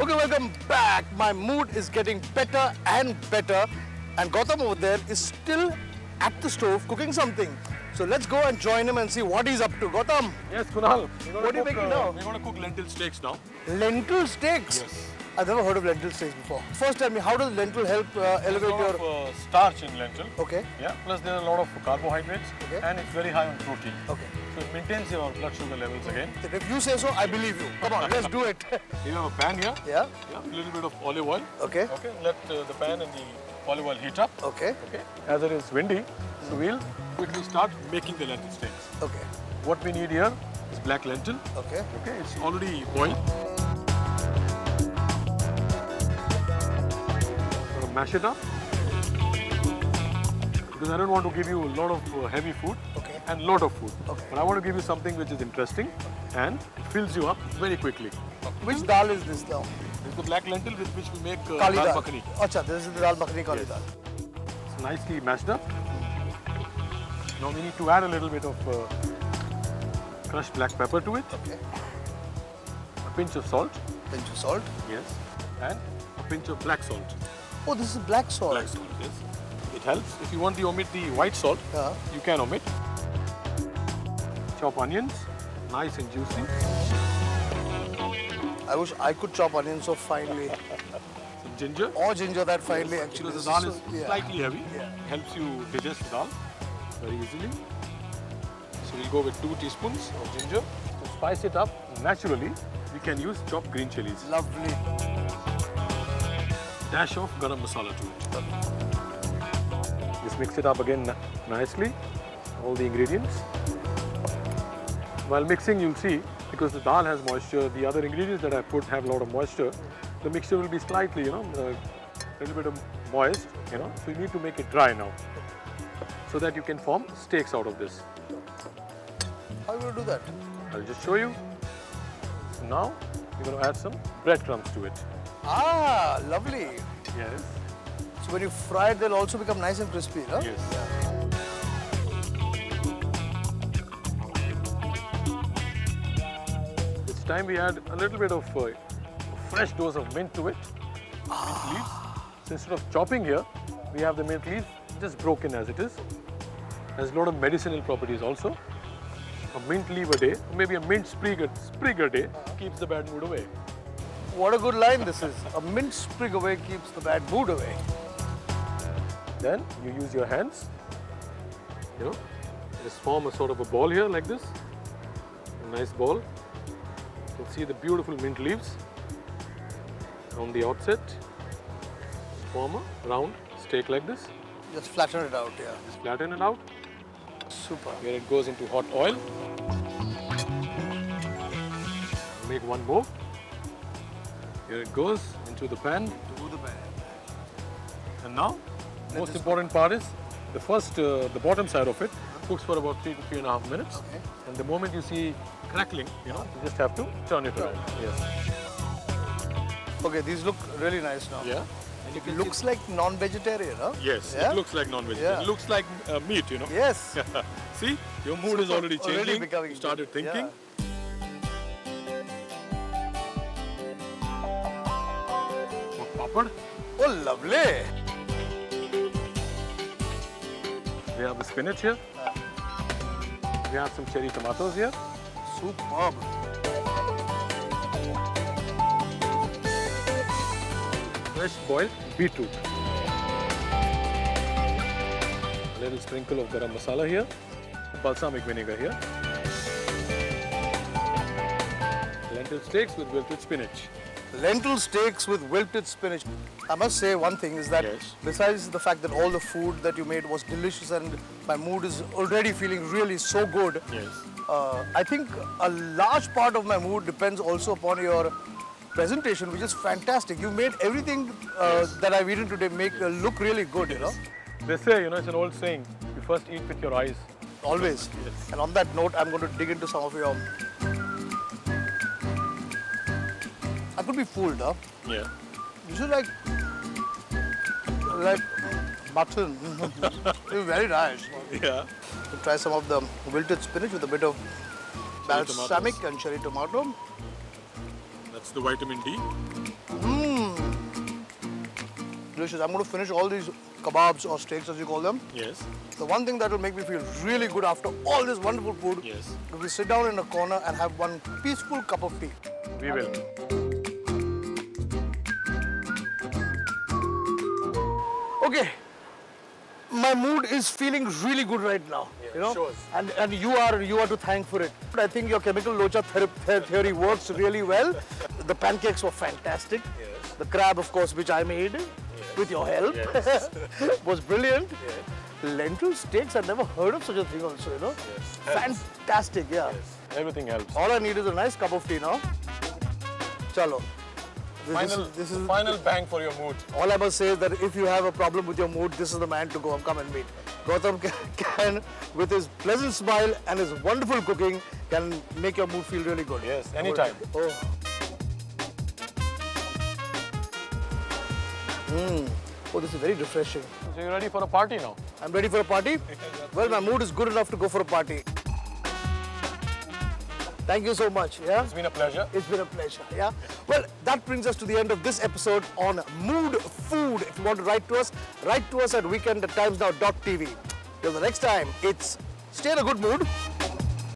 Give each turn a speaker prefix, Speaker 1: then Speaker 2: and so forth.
Speaker 1: Okay, welcome back. My mood is getting better and better. And Gautam over there is still at the stove cooking something. So let's go and join him and see what he's up to. Gautam,
Speaker 2: Yes, Kunal.
Speaker 1: What are you making now?
Speaker 2: We're going to cook lentil steaks now.
Speaker 1: lentil steaks.
Speaker 2: Yes.
Speaker 1: I've never heard of lentil steaks before. First, tell me, how does lentil help
Speaker 2: There's
Speaker 1: elevate
Speaker 2: a lot
Speaker 1: your...
Speaker 2: of starch in lentil.
Speaker 1: Okay,
Speaker 2: Yeah. Plus there are a lot of carbohydrates.
Speaker 1: Okay.
Speaker 2: And it's very high on protein.
Speaker 1: okay.
Speaker 2: So it maintains your blood sugar levels again.
Speaker 1: If you say so, I believe you. Come on, let's do it.
Speaker 2: You have a pan here.
Speaker 1: Yeah,
Speaker 2: Yeah. A little bit of olive oil.
Speaker 1: okay,
Speaker 2: Okay. Let the pan and the olive oil heat up.
Speaker 1: okay,
Speaker 2: Okay. As it is windy, so we'll quickly start making the lentil steaks.
Speaker 1: okay,
Speaker 2: What we need here is black lentil.
Speaker 1: okay.
Speaker 2: Okay. It's already boiled. Sort of mash it up. Because I don't want to give you a lot of heavy food
Speaker 1: Okay.
Speaker 2: and lot of food.
Speaker 1: Okay.
Speaker 2: But I want to give you something which is interesting and it fills you up very quickly.
Speaker 1: Which dal is this now?
Speaker 2: This is the black lentil with which we make
Speaker 1: Kali
Speaker 2: dal
Speaker 1: dal.
Speaker 2: makhani.
Speaker 1: Acha, this is the dal makhani kali
Speaker 2: Yes.
Speaker 1: dal.
Speaker 2: It's nicely mashed up. Now we need to add a little bit of crushed black pepper to it,
Speaker 1: Okay.
Speaker 2: a pinch of salt,
Speaker 1: Pinch of salt.
Speaker 2: yes, and a pinch of black salt.
Speaker 1: Oh, this is black salt.
Speaker 2: Black salt, yes. It helps. If you want to omit the white salt,
Speaker 1: Yeah.
Speaker 2: you can omit. Chop onions, nice and juicy.
Speaker 1: I wish I could chop onions so finely.
Speaker 2: Some ginger.
Speaker 1: Or ginger that finely actually.
Speaker 2: Because the dal is
Speaker 1: Yeah.
Speaker 2: slightly heavy,
Speaker 1: Yeah.
Speaker 2: helps you digest the dal very easily. So we'll go with 2 teaspoons of ginger. To spice it up naturally, we can use chopped green chilies.
Speaker 1: Lovely.
Speaker 2: Dash of garam masala to it. Just mix it up again nicely, all the ingredients. While mixing, you'll see, because the dal has moisture, the other ingredients that I put have a lot of moisture, the mixture will be slightly, a little bit of moist, so you need to make it dry now, so that you can form steaks out of this.
Speaker 1: How will you do that?
Speaker 2: I'll just show you. So now, you're going to add some breadcrumbs to it.
Speaker 1: Ah, lovely.
Speaker 2: Yes.
Speaker 1: So when you fry it, they'll also become nice and crispy, huh?
Speaker 2: Yes. This time we add a little bit of a fresh dose of mint to it. Mint leaves. So instead of chopping here, we have the mint leaves just broken as it is. Has a lot of medicinal properties also. A mint leaf a day, or maybe a mint sprig a day, keeps the bad mood away.
Speaker 1: What a good line this is. A mint sprig away keeps the bad mood away.
Speaker 2: Then you use your hands, just form a sort of a ball here like this, a nice ball. You can see the beautiful mint leaves on the outset. Form a round steak like this,
Speaker 1: Just flatten it out, yeah.
Speaker 2: just flatten it out,
Speaker 1: Super.
Speaker 2: where it goes into hot oil. Make one more. Here it goes into the pan.
Speaker 1: To the pan.
Speaker 2: And now, most important part is the bottom side of it cooks for about 3 to 3.5 minutes.
Speaker 1: Okay.
Speaker 2: And the moment you see crackling, you just have to turn it around. Yes.
Speaker 1: Okay, these look really nice now.
Speaker 2: Yeah. And you
Speaker 1: It
Speaker 2: can
Speaker 1: looks like non-vegetarian, huh?
Speaker 2: yes,
Speaker 1: Yeah?
Speaker 2: it looks like non-vegetarian.
Speaker 1: Yeah.
Speaker 2: It looks like meat,
Speaker 1: Yes.
Speaker 2: See, your mood is already changing.
Speaker 1: Already becoming
Speaker 2: You started
Speaker 1: good.
Speaker 2: thinking.
Speaker 1: Yeah.
Speaker 2: Papad.
Speaker 1: Oh, lovely.
Speaker 2: We have the spinach here. We have some cherry tomatoes here.
Speaker 1: Superb.
Speaker 2: Fresh boiled beetroot. A little sprinkle of garam masala here. Balsamic vinegar here. Lentil steaks with wilted spinach.
Speaker 1: Lentil steaks with wilted spinach. I must say one thing is that
Speaker 2: Yes.
Speaker 1: besides the fact that all the food that you made was delicious and my mood is already feeling really so good,
Speaker 2: Yes.
Speaker 1: I think a large part of my mood depends also upon your presentation, which is fantastic. You made everything that I've eaten today look really good,
Speaker 2: They say, it's an old saying, you first eat with your eyes.
Speaker 1: Always.
Speaker 2: Yes.
Speaker 1: And on that note, I'm going to dig into some of your... I could be fooled, huh?
Speaker 2: Yeah.
Speaker 1: This is like mutton. It's very nice.
Speaker 2: Yeah.
Speaker 1: To try some of the wilted spinach with a bit of
Speaker 2: Cherry
Speaker 1: balsamic
Speaker 2: tomatoes.
Speaker 1: and cherry tomato.
Speaker 2: That's the vitamin D.
Speaker 1: Delicious. I'm going to finish all these kebabs or steaks as you call them.
Speaker 2: Yes.
Speaker 1: The one thing that will make me feel really good after all this wonderful food
Speaker 2: Yes.
Speaker 1: is we sit down in a corner and have one peaceful cup of tea.
Speaker 2: We will.
Speaker 1: Okay, my mood is feeling really good right now.
Speaker 2: Yeah,
Speaker 1: you know,
Speaker 2: shows.
Speaker 1: and you are to thank for it. I think your chemical locha theory works really well. The pancakes were fantastic.
Speaker 2: Yes.
Speaker 1: The crab, of course, which I made with your help,
Speaker 2: Yes.
Speaker 1: was brilliant.
Speaker 2: Yes.
Speaker 1: Lentil steaks, I've never heard of such a thing also, you know.
Speaker 2: Yes.
Speaker 1: Fantastic, yeah.
Speaker 2: Yes. Everything helps.
Speaker 1: All I need is a nice cup of tea now. Chalo. This is
Speaker 2: Final bang for your mood.
Speaker 1: all I must say is that if you have a problem with your mood, this is the man to go and come and meet. Gautam can, with his pleasant smile and his wonderful cooking, can make your mood feel really good.
Speaker 2: Yes, anytime.
Speaker 1: Oh. Oh, this is very refreshing.
Speaker 2: So you're ready for a party now?
Speaker 1: I'm ready for a party? Well, my mood is good enough to go for a party. Thank you so much. Yeah?
Speaker 2: It's been a pleasure.
Speaker 1: It's been a pleasure. Yeah. Well, that brings us to the end of this episode on Mood Food. If you want to write to us at weekend@timesnow.tv. Till the next time, it's stay in a good mood.